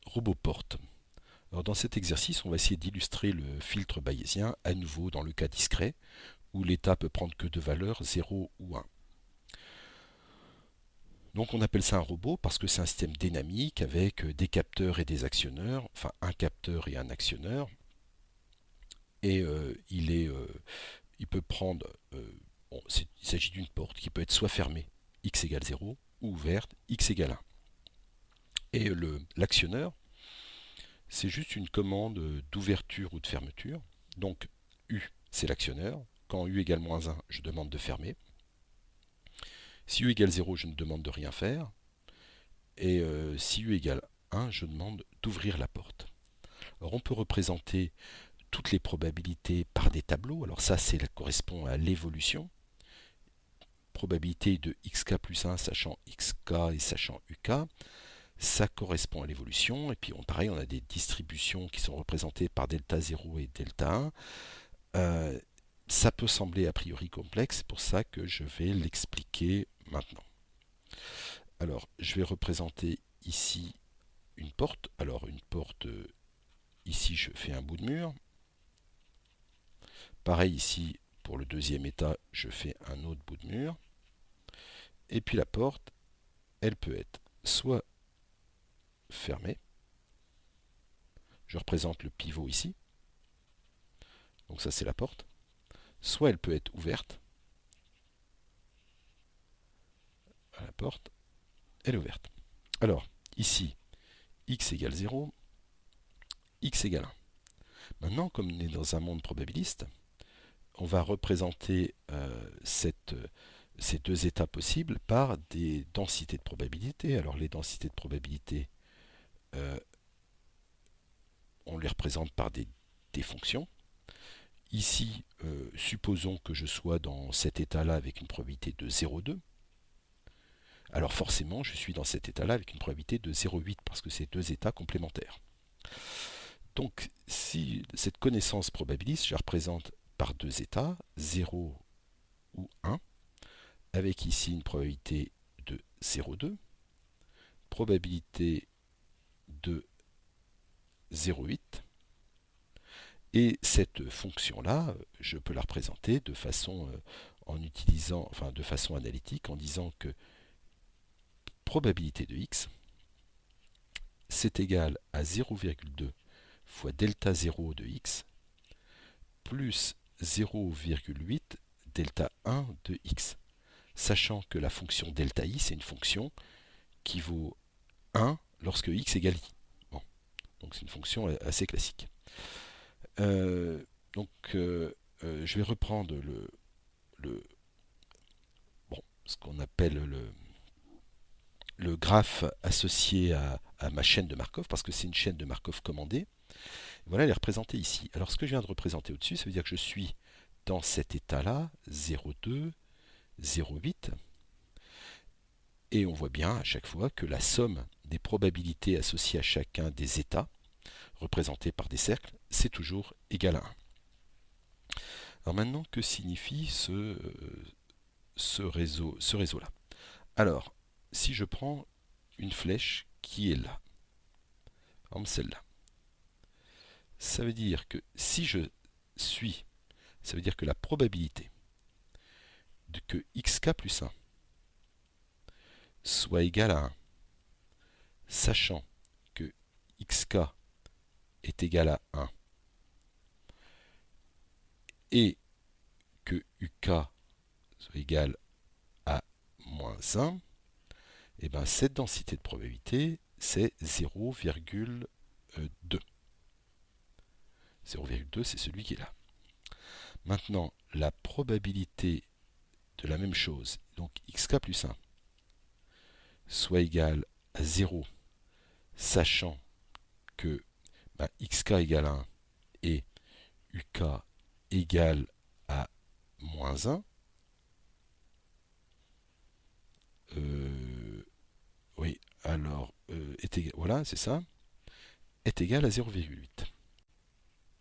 robot porte. Alors dans cet exercice, on va essayer d'illustrer le filtre bayésien à nouveau dans le cas discret, où l'état peut prendre que deux valeurs, 0 ou 1. Donc on appelle ça un robot parce que c'est un système dynamique avec des capteurs et des actionneurs, enfin un capteur et un actionneur. Et il peut prendre, il s'agit d'une porte qui peut être soit fermée, x égale 0, ou ouverte, x égale 1. Et l'actionneur, c'est juste une commande d'ouverture ou de fermeture. Donc U, c'est l'actionneur. Quand U égale moins 1, je demande de fermer. Si U égale 0, je ne demande de rien faire. Et si U égale 1, je demande d'ouvrir la porte. Alors on peut représenter toutes les probabilités par des tableaux. Alors ça, correspond à l'évolution. Probabilité de xk plus 1 sachant xk et sachant uk. Ça correspond à l'évolution. Et puis pareil, on a des distributions qui sont représentées par delta 0 et delta 1. Ça peut sembler a priori complexe, c'est pour ça que je vais l'expliquer maintenant. Alors, je vais représenter ici une porte. Alors, une porte, ici je fais un bout de mur. Pareil ici, pour le deuxième état, je fais un autre bout de mur. Et puis la porte, elle peut être soit fermée. Je représente le pivot ici. Donc ça, c'est la porte. Soit elle peut être ouverte. La porte, elle est ouverte. Alors, ici, x égale 0, x égale 1. Maintenant, comme on est dans un monde probabiliste, on va représenter ces deux états possibles par des densités de probabilité. Alors les densités de probabilité, on les représente par des fonctions. Ici, supposons que je sois dans cet état-là avec une probabilité de 0,2. Alors forcément, je suis dans cet état-là avec une probabilité de 0,8 parce que c'est deux états complémentaires. Donc, si cette connaissance probabiliste, je la représente par deux états, 0 ou 1, avec ici une probabilité de 0,2, probabilité de 0,8, et cette fonction-là, je peux la représenter de façon de façon analytique en disant que probabilité de x, c'est égal à 0,2 fois delta 0 de x plus 0,8 delta 1 de x. Sachant que la fonction delta i, c'est une fonction qui vaut 1 lorsque x égale i. Bon, donc c'est une fonction assez classique. Je vais reprendre ce qu'on appelle le graphe associé à ma chaîne de Markov, parce que c'est une chaîne de Markov commandée. Voilà, elle est représentée ici. Alors ce que je viens de représenter au-dessus, ça veut dire que je suis dans cet état-là, 0,2, 0,8. Et on voit bien à chaque fois que la somme des probabilités associées à chacun des états, représentés par des cercles, c'est toujours égal à 1. Alors maintenant, que signifie ce réseau-là? Alors, si je prends une flèche qui est là, comme celle-là, ça veut dire que si je suis, ça veut dire que la probabilité de que xk plus 1 soit égal à 1, sachant que xk est égal à 1 et que uk soit égal à moins 1, et bien cette densité de probabilité, c'est 0,2. 0,2, c'est celui qui est là. Maintenant, la probabilité de la même chose, donc xk plus 1, soit égal à 0, sachant que xk égale 1 et uk égale à moins 1, oui, alors, voilà, c'est ça, est égal à 0,8.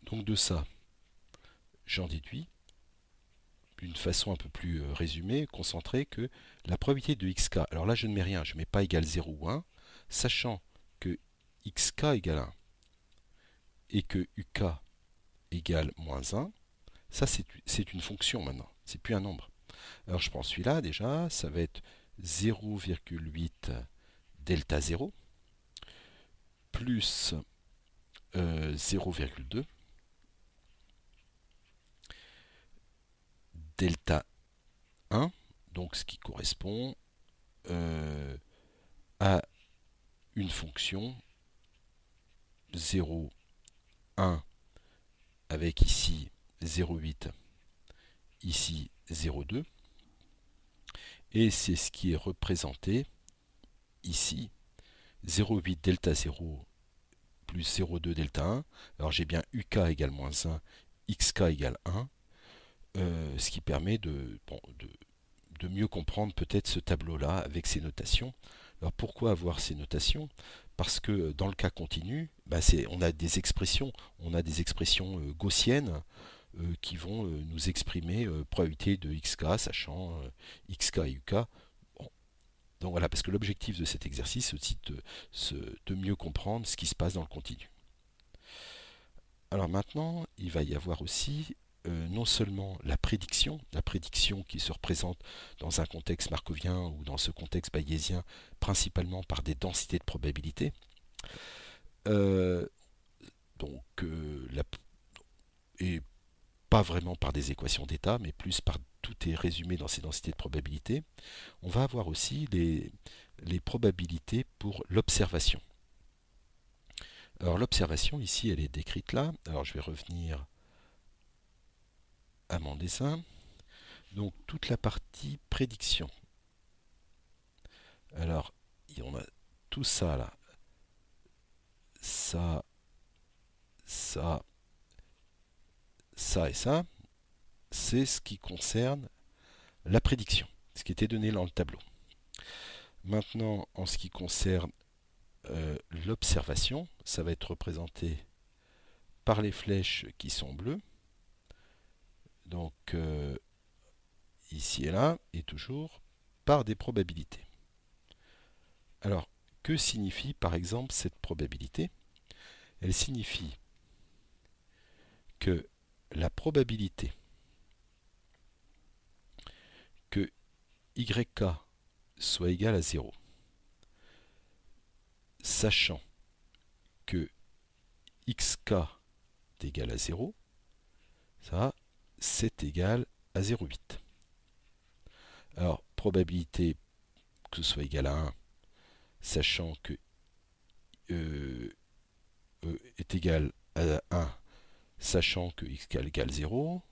Donc de ça, j'en déduis, d'une façon un peu plus résumée, concentrée, que la probabilité de xk, alors là je ne mets rien, je ne mets pas égal 0 ou 1, sachant que xk égale 1 et que uk égale moins 1, ça c'est une fonction maintenant, c'est plus un nombre. Alors je prends celui-là déjà, ça va être 0,8 delta 0 plus 0,2 delta 1, donc ce qui correspond à une fonction 0, 1 avec ici 0,8, ici 0,2, et c'est ce qui est représenté ici, 0,8 delta 0 plus 0,2 delta 1. Alors j'ai bien uk égale moins 1, xk égale 1, ce qui permet de mieux comprendre peut-être ce tableau-là avec ces notations. Alors pourquoi avoir ces notations? Parce que dans le cas continu, on a des expressions gaussiennes qui vont nous exprimer probabilité de xk, sachant xk et uk. Bon. Donc voilà, parce que l'objectif de cet exercice, c'est aussi de mieux comprendre ce qui se passe dans le continu. Alors maintenant, il va y avoir aussi non seulement la prédiction qui se représente dans un contexte markovien ou dans ce contexte bayésien principalement par des densités de probabilité, euh, et pas vraiment par des équations d'état, mais plus par tout est résumé dans ces densités de probabilité. On va avoir aussi les probabilités pour l'observation. Alors l'observation ici elle est décrite là. Alors je vais revenir à mon dessin. Donc toute la partie prédiction. Alors on a tout ça là. Ça, ça, ça et ça. C'est ce qui concerne la prédiction, ce qui était donné dans le tableau. Maintenant, en ce qui concerne l'observation, ça va être représenté par les flèches qui sont bleues. Donc ici et là, et toujours par des probabilités. Alors, que signifie par exemple cette probabilité? Elle signifie que la probabilité que YK soit égal à 0, sachant que XK est égal à 0, ça, c'est égal à 0,8. Alors, probabilité que ce soit égal à 1, sachant que est égal à 1, sachant que x égale 0,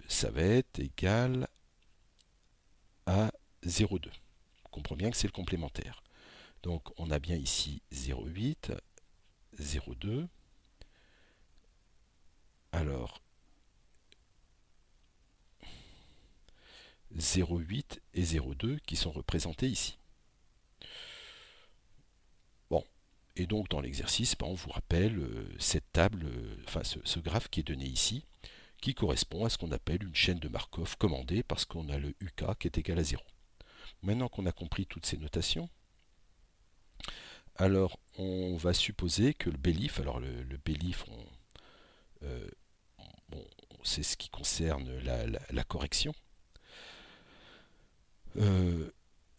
ça va être égal à 0,2. On comprend bien que c'est le complémentaire. Donc on a bien ici 0,8, 0,2. Alors 0,8 et 0,2 qui sont représentés ici. Bon, et donc dans l'exercice, on vous rappelle cette table, enfin ce graphe qui est donné ici, qui correspond à ce qu'on appelle une chaîne de Markov commandée parce qu'on a le UK qui est égal à 0. Maintenant qu'on a compris toutes ces notations, alors on va supposer que le BELIF, alors le BELIF, c'est ce qui concerne la correction,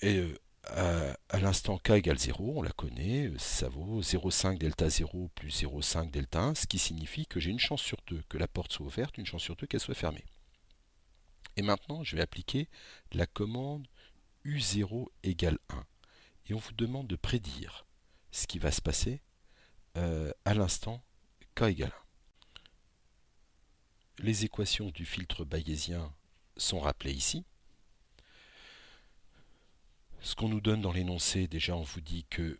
et à l'instant k égale 0, on la connaît, ça vaut 0,5 delta 0 plus 0,5 delta 1, ce qui signifie que j'ai une chance sur 2 que la porte soit ouverte, une chance sur 2 qu'elle soit fermée. Et maintenant, je vais appliquer la commande U0 égale 1. Et on vous demande de prédire ce qui va se passer à l'instant k égale 1. Les équations du filtre bayésien sont rappelées ici. Ce qu'on nous donne dans l'énoncé, déjà on vous dit que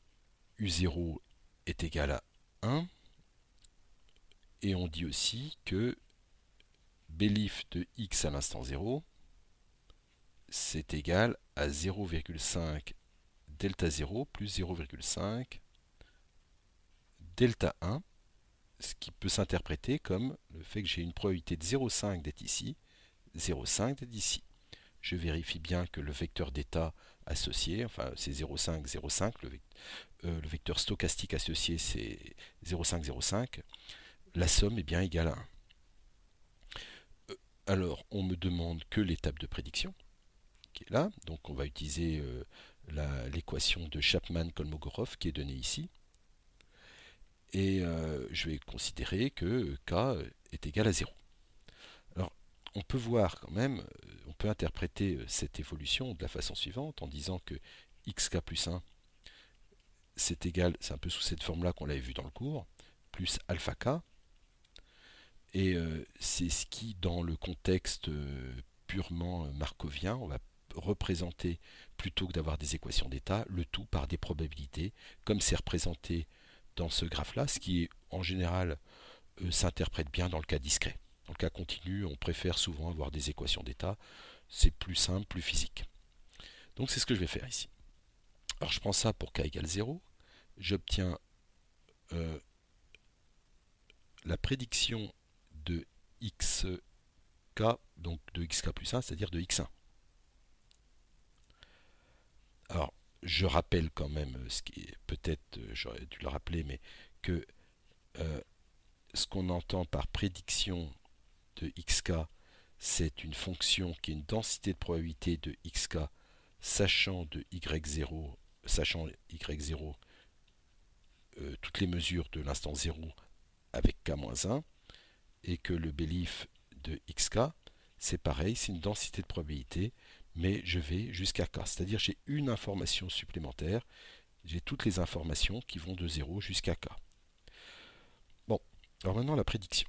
U0 est égal à 1. Et on dit aussi que BELIF de x à l'instant 0, c'est égal à 0,5 delta 0 plus 0,5 delta 1, ce qui peut s'interpréter comme le fait que j'ai une probabilité de 0,5 d'être ici, 0,5 d'être ici. Je vérifie bien que le vecteur d'état associé, enfin c'est 0,5, 0,5, le vecteur stochastique associé c'est 0,5, 0,5, la somme est bien égale à 1. Alors on me demande que l'étape de prédiction, qui est là, donc on va utiliser l'équation de Chapman-Kolmogorov qui est donnée ici, et je vais considérer que k est égal à 0. Alors, on peut voir quand même, on peut interpréter cette évolution de la façon suivante en disant que xk plus 1, c'est égal, c'est un peu sous cette forme-là qu'on l'avait vu dans le cours, plus alpha k, et c'est ce qui, dans le contexte purement markovien, on va représenter, plutôt que d'avoir des équations d'état, le tout par des probabilités, comme c'est représenté dans ce graphe-là, ce qui en général s'interprète bien dans le cas discret. Dans le cas continu, on préfère souvent avoir des équations d'état, c'est plus simple, plus physique. Donc c'est ce que je vais faire ici. Alors je prends ça pour k égale 0, j'obtiens la prédiction de xk, donc de xk plus 1, c'est-à-dire de x1. Alors, je rappelle quand même, ce qui est peut-être, j'aurais dû le rappeler, mais que ce qu'on entend par prédiction de xk, c'est une fonction qui est une densité de probabilité de xk, sachant de y0, sachant y0 toutes les mesures de l'instant 0 avec k-1, et que le belief de xk, c'est pareil, c'est une densité de probabilité, mais je vais jusqu'à k. C'est-à-dire j'ai une information supplémentaire, j'ai toutes les informations qui vont de 0 jusqu'à k. Bon, alors maintenant la prédiction.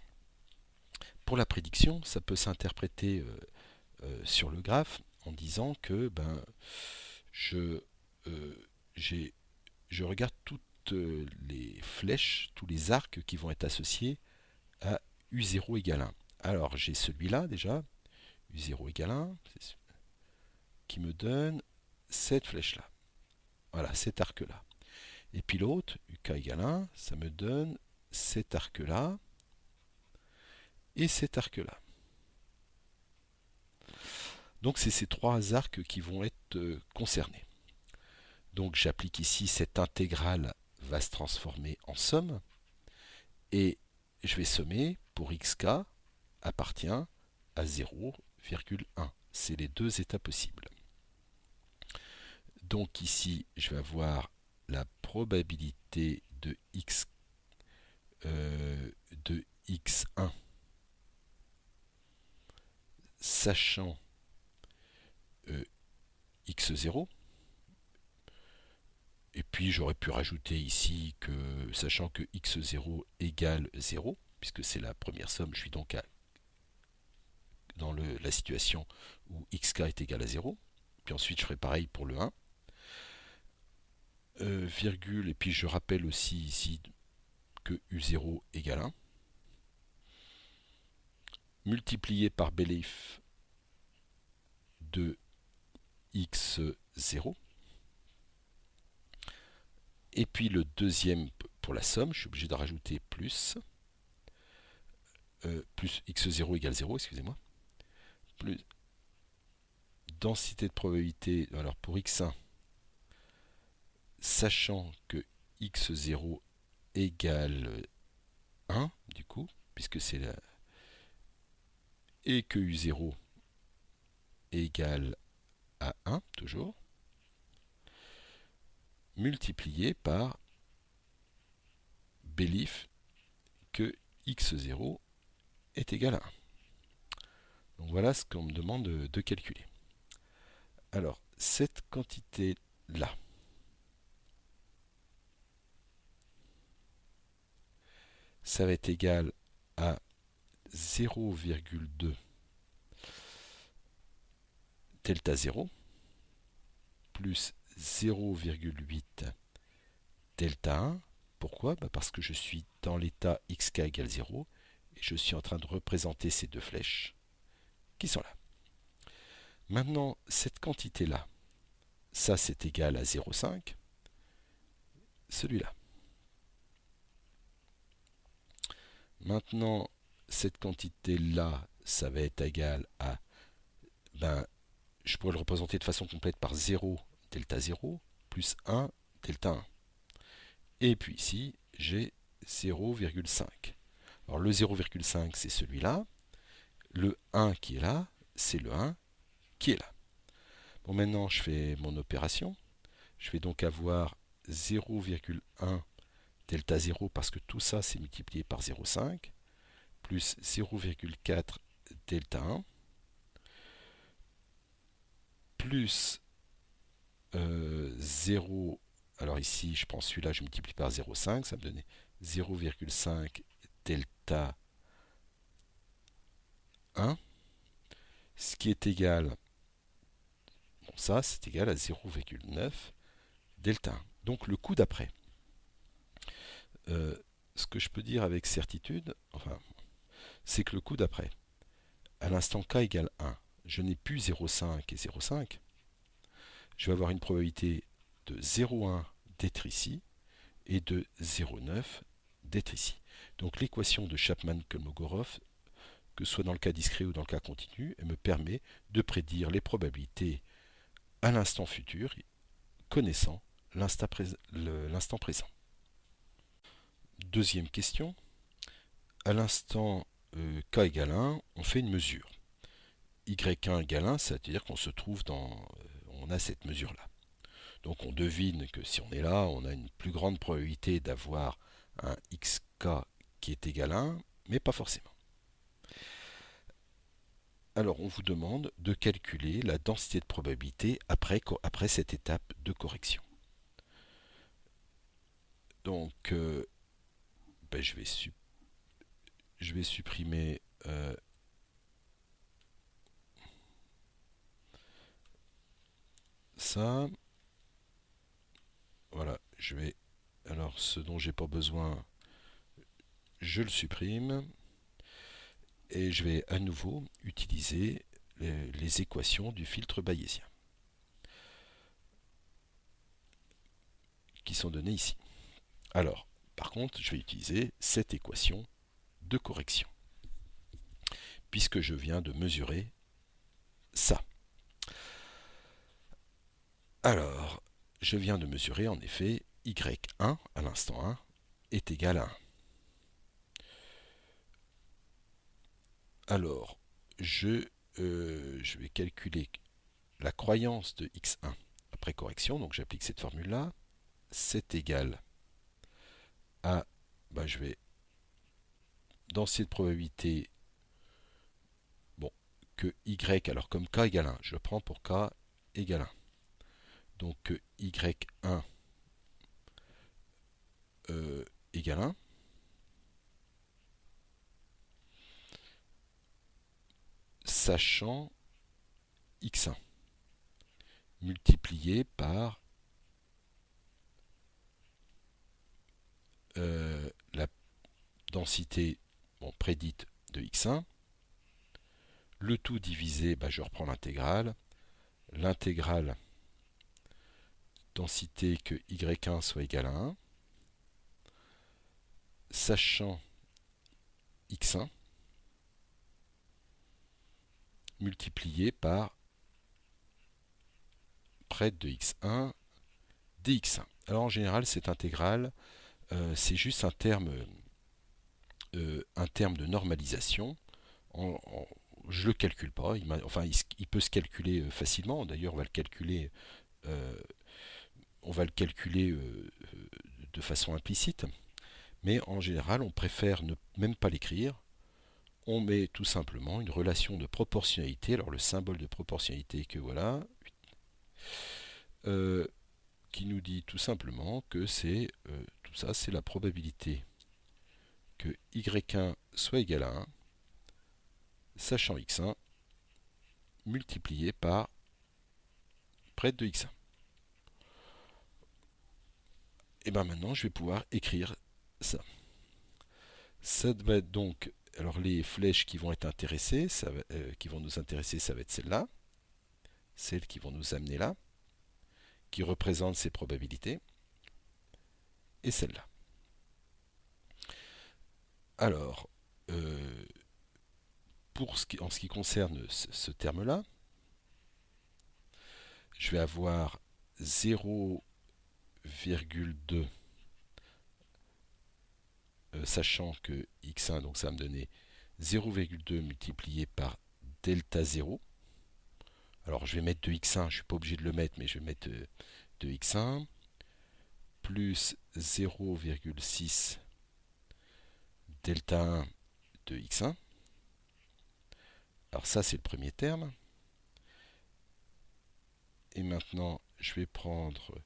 Pour la prédiction, ça peut s'interpréter sur le graphe en disant que je, je regarde toutes les flèches, tous les arcs qui vont être associés à U0 égale 1. Alors j'ai celui-là déjà, U0 égale 1, qui me donne cette flèche-là. Voilà, cet arc-là. Et puis l'autre, UK égale 1, ça me donne cet arc-là et cet arc-là. Donc c'est ces trois arcs qui vont être concernés. Donc j'applique ici cette intégrale va se transformer en somme et je vais sommer pour xk appartient à 0,1. C'est les deux états possibles. Donc ici je vais avoir la probabilité de x1 sachant x0. Et puis j'aurais pu rajouter ici que, sachant que x0 égale 0, puisque c'est la première somme, je suis donc dans la situation où xk est égal à 0. Puis ensuite je ferai pareil pour le 1. Virgule, et puis je rappelle aussi ici que u0 égale 1. Multiplié par belief de x0. Et puis le deuxième pour la somme, je suis obligé de rajouter plus x0 égale 0, excusez-moi, plus densité de probabilité, alors pour x1, sachant que x0 égale 1, du coup, puisque c'est la... et que u0 égale à 1, toujours, multiplié par belief que x0 est égal à 1. Donc voilà ce qu'on me demande de calculer. Alors, cette quantité-là, ça va être égal à 0,2 delta 0 plus 0,8 delta 1. Pourquoi ? Parce que je suis dans l'état xk égale 0 et je suis en train de représenter ces deux flèches qui sont là. Maintenant, cette quantité-là, ça c'est égal à 0,5, celui-là. Maintenant, cette quantité-là, ça va être égal à, je pourrais le représenter de façon complète par 0 delta 0, plus 1, delta 1. Et puis ici, j'ai 0,5. Alors le 0,5, c'est celui-là. Le 1 qui est là, c'est le 1 qui est là. Bon, maintenant, je fais mon opération. Je vais donc avoir 0,1 delta 0 parce que tout ça, c'est multiplié par 0,5, plus 0,4 delta 1, plus 0. Alors ici, je prends celui-là, je multiplie par 0,5, ça me donnait 0,5 delta 1, ce qui est égal, bon ça c'est égal à 0,9 delta 1. Donc le coup d'après, ce que je peux dire avec certitude, enfin, c'est que le coup d'après, à l'instant k égale 1, je n'ai plus 0,5 et 0,5, je vais avoir une probabilité de 0,1 d'être ici et de 0,9 d'être ici. Donc l'équation de Chapman-Kolmogorov, que ce soit dans le cas discret ou dans le cas continu, elle me permet de prédire les probabilités à l'instant futur, connaissant l'instant présent. Deuxième question. À l'instant k égale 1, on fait une mesure. y1 égale 1, c'est-à-dire qu'on se trouve on a cette mesure-là. Donc on devine que si on est là, on a une plus grande probabilité d'avoir un xk qui est égal à 1, mais pas forcément. Alors on vous demande de calculer la densité de probabilité après cette étape de correction. Donc ben, je vais supprimer ça. Voilà, alors ce dont j'ai pas besoin, je le supprime. Et je vais à nouveau utiliser les équations du filtre bayésien qui sont données ici. Alors, par contre, je vais utiliser cette équation de correction puisque je viens de mesurer ça. Alors, je viens de mesurer en effet y1 à l'instant 1 est égal à 1. Alors, je vais calculer la croyance de x1 après correction, donc j'applique cette formule-là. C'est égal à, je vais, densité de probabilité, bon, que y, alors comme k égale 1, je le prends pour k égale 1. Donc que y1 égale 1. Sachant x1 multiplié par la densité prédite de x1, le tout divisé, je reprends l'intégrale, densité que y1 soit égal à 1, sachant x1 multiplié par près de x1 dx1. Alors en général, cette intégrale, c'est juste un terme de normalisation. Je ne le calcule pas, il peut se calculer facilement. D'ailleurs, on va le calculer, de façon implicite. Mais en général, on préfère ne même pas l'écrire. On met tout simplement une relation de proportionnalité. Alors le symbole de proportionnalité que voilà, qui nous dit tout simplement que c'est tout ça, c'est la probabilité que y1 soit égal à 1, sachant x1 multiplié par près de x1. Et bien maintenant, je vais pouvoir écrire ça. Ça va être donc, alors les flèches qui vont être intéressées, qui vont nous intéresser, ça va être celle-là, celles qui vont nous amener là, qui représentent ces probabilités, et celle-là. Alors, en ce qui concerne ce terme-là, je vais avoir 0,2, sachant que x1, donc ça va me donner 0,2 multiplié par delta 0. Alors je vais mettre de x1, je ne suis pas obligé de le mettre, mais je vais mettre de x1, plus 0,6 delta 1 de x1. Alors ça c'est le premier terme. Et maintenant je vais prendre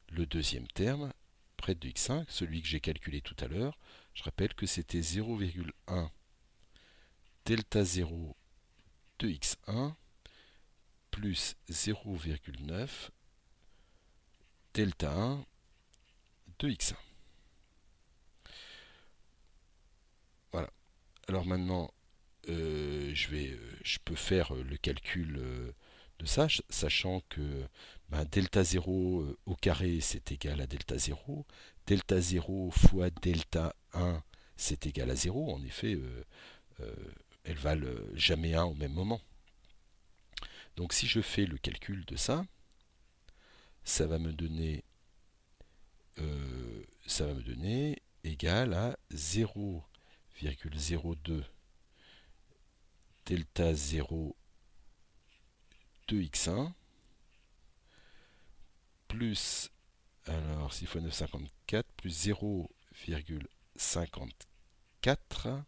le deuxième terme, près de x1, celui que j'ai calculé tout à l'heure. Je rappelle que c'était 0,1 delta 0 de x1 plus 0,9 delta 1 de x1. Voilà. Alors maintenant, je peux faire le calcul de ça, sachant que delta 0 au carré c'est égal à delta 0, delta 0 fois delta 1 c'est égal à 0. En effet, euh, elles valent jamais 1 au même moment. Donc si je fais le calcul de ça, ça va me donner égal à 0,02 delta 0 de x1 plus, alors 6 fois 9, 54, plus 0,54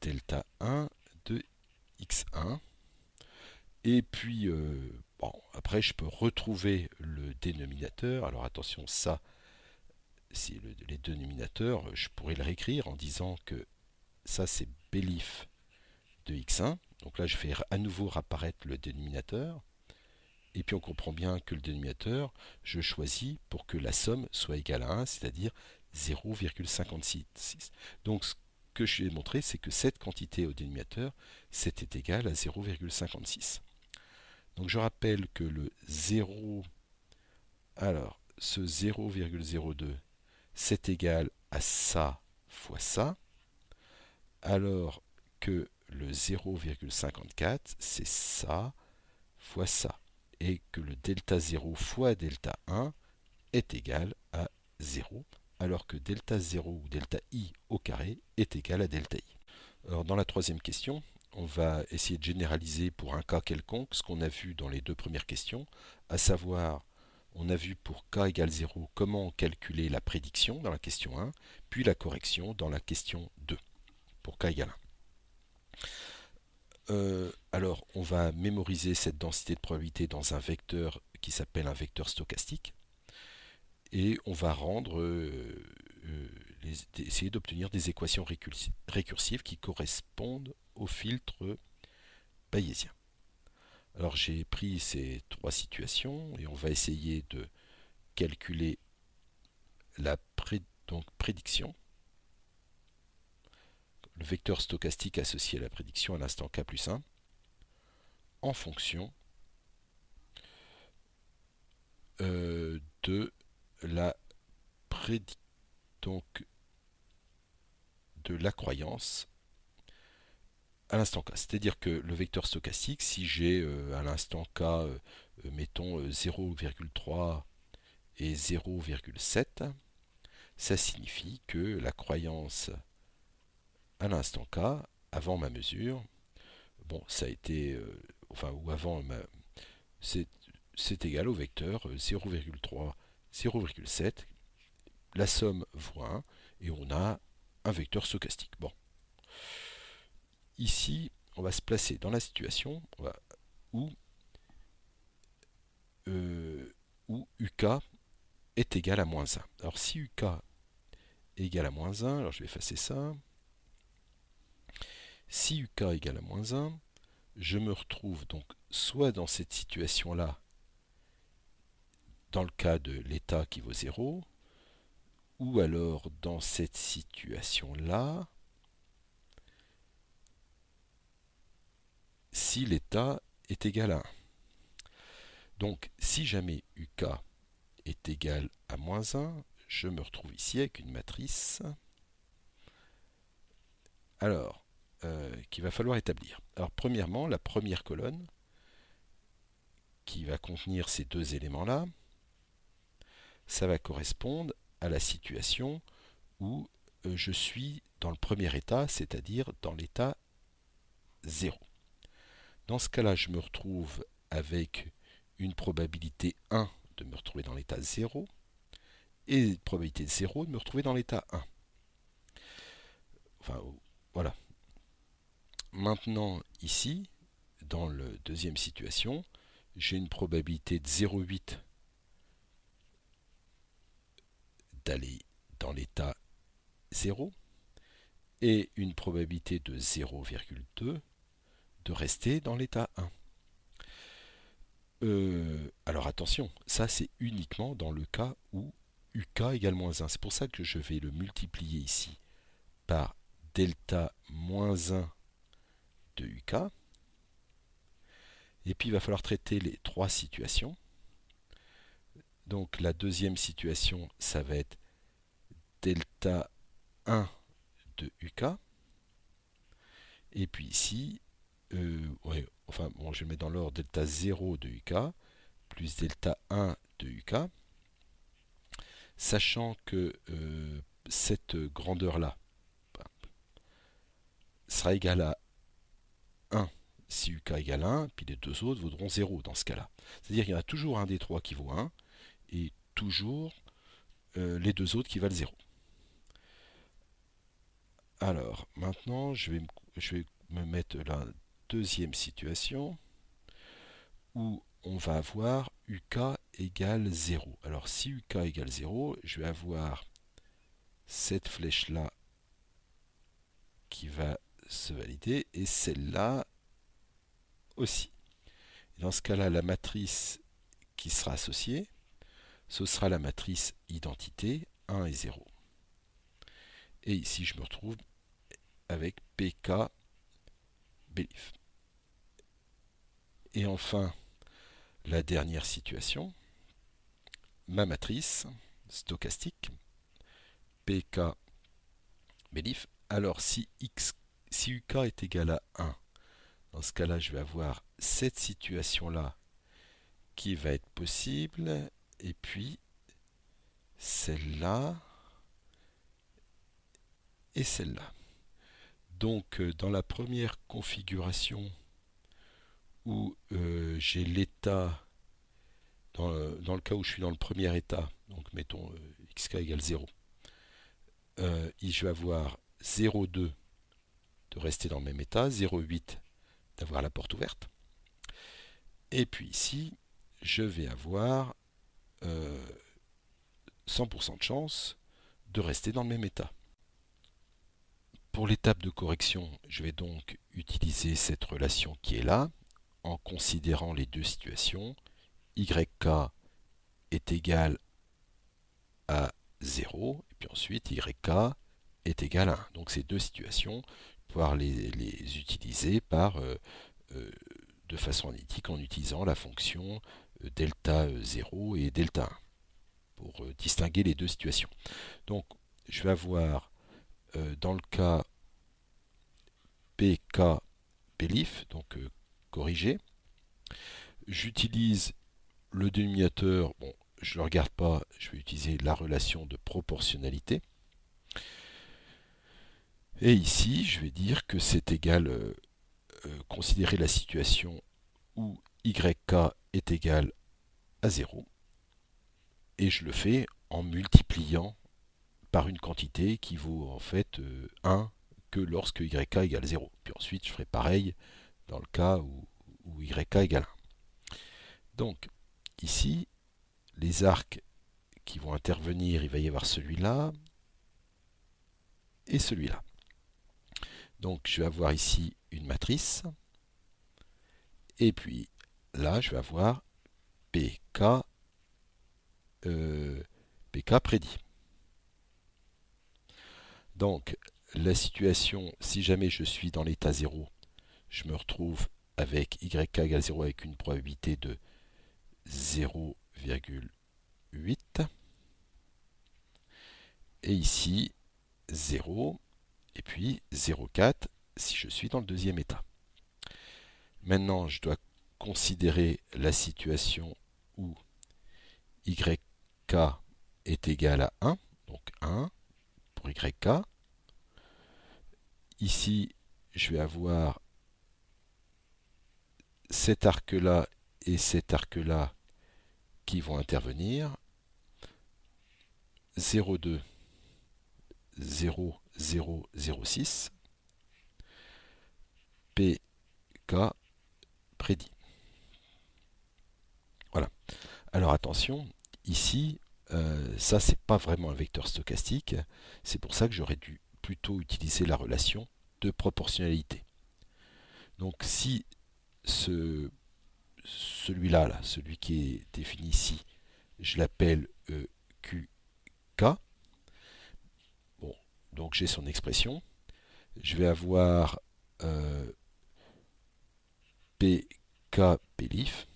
delta 1 de x1. Et puis, bon, après, je peux retrouver le dénominateur. Alors attention, ça, si les dénominateurs, je pourrais le réécrire en disant que ça, c'est Bélif de x1. Donc là, je fais à nouveau apparaître le dénominateur. Et puis on comprend bien que le dénominateur, je choisis pour que la somme soit égale à 1, c'est-à-dire 0,56. Donc ce que je vais montrer, c'est que cette quantité au dénominateur, c'était égal à 0,56. Donc je rappelle que le 0, alors ce 0,02, c'est égal à ça fois ça, alors que le 0,54, c'est ça fois ça, et que le delta 0 fois delta 1 est égal à 0, alors que delta 0 ou delta i au carré est égal à delta i. Alors dans la troisième question, on va essayer de généraliser pour un cas quelconque ce qu'on a vu dans les deux premières questions, à savoir, on a vu pour k égale 0 comment calculer la prédiction dans la question 1, puis la correction dans la question 2, pour k égale 1. Alors, on va mémoriser cette densité de probabilité dans un vecteur qui s'appelle un vecteur stochastique, et on va essayer d'obtenir des équations récursives qui correspondent au filtre bayésien. Alors j'ai pris ces trois situations et on va essayer de calculer la prédiction, le vecteur stochastique associé à la prédiction à l'instant k plus 1, en fonction de la de la croyance à l'instant k. C'est-à-dire que le vecteur stochastique, si j'ai à l'instant k, mettons 0,3 et 0,7, ça signifie que la croyance à l'instant k, avant ma mesure, bon, ça a été, ou avant c'est égal au vecteur 0,3, 0,7, la somme vaut 1, et on a un vecteur stochastique. Bon. Ici, on va se placer dans la situation où UK est égal à moins 1. Alors si UK est égal à moins 1, alors je vais effacer ça. Si UK est égal à moins 1, je me retrouve donc soit dans cette situation-là, dans le cas de l'état qui vaut 0, ou alors dans cette situation-là, si l'état est égal à 1. Donc, si jamais UK est égal à moins 1, je me retrouve ici avec une matrice, alors, qu'il va falloir établir. Alors, premièrement, la première colonne, qui va contenir ces deux éléments-là, ça va correspondre à la situation où je suis dans le premier état, c'est-à-dire dans l'état 0. Dans ce cas-là, je me retrouve avec une probabilité 1 de me retrouver dans l'état 0 et une probabilité 0 de me retrouver dans l'état 1. Enfin, voilà. Maintenant, ici, dans la deuxième situation, j'ai une probabilité de 0,8 d'aller dans l'état 0 et une probabilité de 0,2 de rester dans l'état 1. Alors attention, ça c'est uniquement dans le cas où UK égale moins 1. C'est pour ça que je vais le multiplier ici par delta moins 1 de UK. Et puis il va falloir traiter les trois situations. Donc la deuxième situation, ça va être delta 1 de UK. Et puis ici, je vais mettre dans l'ordre delta 0 de UK plus delta 1 de UK, sachant que cette grandeur-là sera égale à 1 si UK égale 1, puis les deux autres vaudront 0 dans ce cas-là. C'est-à-dire qu'il y en a toujours un des trois qui vaut 1, et toujours les deux autres qui valent 0. Alors, maintenant, je vais me mettre la deuxième situation, où on va avoir UK égale 0. Alors si UK égale 0, je vais avoir cette flèche-là qui va se valider et celle-là aussi. Et dans ce cas-là, la matrice qui sera associée, ce sera la matrice identité 1 et 0. Et ici, je me retrouve avec PK Belief. Et enfin, la dernière situation, ma matrice stochastique PK Belief. Alors si UK est égal à 1, dans ce cas-là, je vais avoir cette situation-là qui va être possible, et puis celle-là et celle-là. Donc dans la première configuration où j'ai l'état, dans le cas où je suis dans le premier état, donc mettons xk égale 0, je vais avoir 0,2 de rester dans le même état, 0,8 d'avoir la porte ouverte. Et puis ici, je vais avoir 100% de chance de rester dans le même état. Pour l'étape de correction, je vais donc utiliser cette relation qui est là, en considérant les deux situations. YK est égal à 0, et puis ensuite YK est égal à 1. Donc ces deux situations, pouvoir les utiliser de façon analytique en utilisant la fonction delta 0 et delta 1 pour distinguer les deux situations. Donc je vais avoir dans le cas PK Belief, donc corrigé, j'utilise le dénominateur, bon, je ne le regarde pas, je vais utiliser la relation de proportionnalité. Et ici, je vais dire que c'est égal, considérer la situation où YK est égal à 0. Et je le fais en multipliant par une quantité qui vaut en fait 1 que lorsque YK égale 0. Puis ensuite, je ferai pareil dans le cas où YK égale 1. Donc, ici, les arcs qui vont intervenir, il va y avoir celui-là et celui-là. Donc, je vais avoir ici une matrice. Et puis, là, je vais avoir PK, PK prédit. Donc, la situation, si jamais je suis dans l'état 0, je me retrouve avec YK égale 0 avec une probabilité de 0,8. Et ici, 0, et puis 0,4 si je suis dans le deuxième état. Maintenant, je dois considérer la situation où yk est égal à 1, donc 1 pour yk. Ici, je vais avoir cet arc-là et cet arc-là qui vont intervenir. 0,2, 0, 0, 0,6. PK prédit. Voilà. Alors attention, ici, ça c'est pas vraiment un vecteur stochastique. C'est pour ça que j'aurais dû plutôt utiliser la relation de proportionnalité. Donc si celui-là, là, celui qui est défini ici, je l'appelle QK. Bon, donc j'ai son expression. Je vais avoir PK PLIF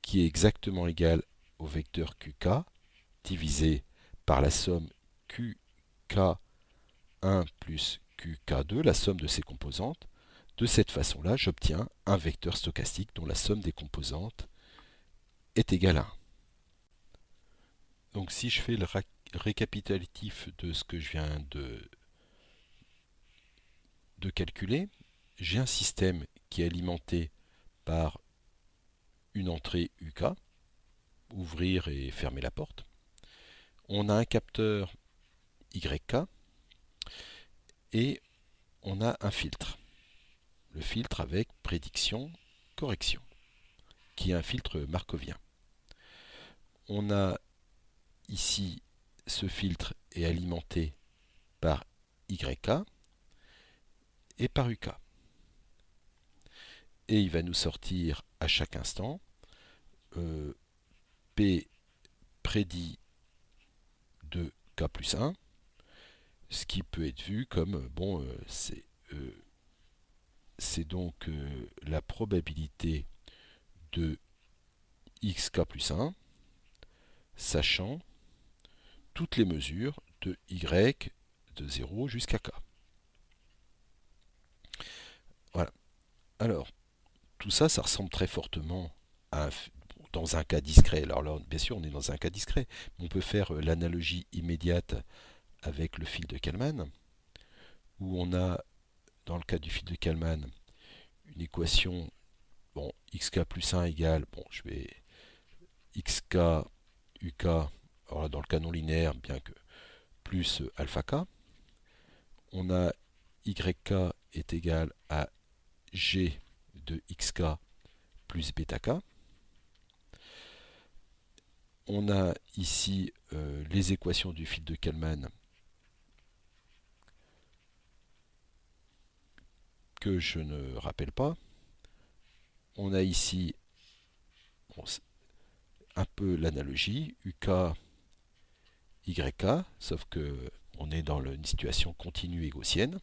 qui est exactement égal au vecteur QK divisé par la somme QK1 plus QK2, la somme de ses composantes. De cette façon-là, j'obtiens un vecteur stochastique dont la somme des composantes est égale à 1. Donc si je fais le récapitulatif de ce que je viens de calculer, j'ai un système qui est alimenté par une entrée UK, ouvrir et fermer la porte. On a un capteur YK et on a un filtre. Le filtre avec prédiction, correction, qui est un filtre markovien. On a ici, ce filtre est alimenté par YK et par UK. Et il va nous sortir à chaque instant P prédit de K plus 1, ce qui peut être vu comme, bon, c'est donc la probabilité de xk plus 1, sachant toutes les mesures de y de 0 jusqu'à k. Voilà. Alors, tout ça, ça ressemble très fortement à dans un cas discret. Alors là, bien sûr, on est dans un cas discret. On peut faire l'analogie immédiate avec le fil de Kalman, où on a, dans le cas du fil de Kalman, une équation, bon, xk plus 1 égale, bon, je vais xk, uk, alors là, dans le cas non linéaire, bien que plus alpha k. On a yk est égal à g de xk plus bêta k. On a ici les équations du fil de Kalman que je ne rappelle pas. On a ici bon, un peu l'analogie UK YK, sauf que on est dans une situation continue et gaussienne.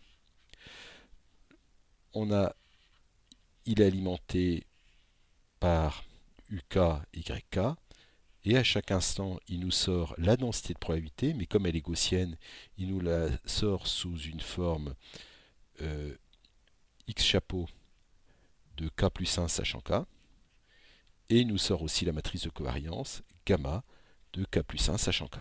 Il est alimenté par UK YK et à chaque instant il nous sort la densité de probabilité, mais comme elle est gaussienne, il nous la sort sous une forme x chapeau de k plus 1 sachant k, et il nous sort aussi la matrice de covariance gamma de k plus 1 sachant k.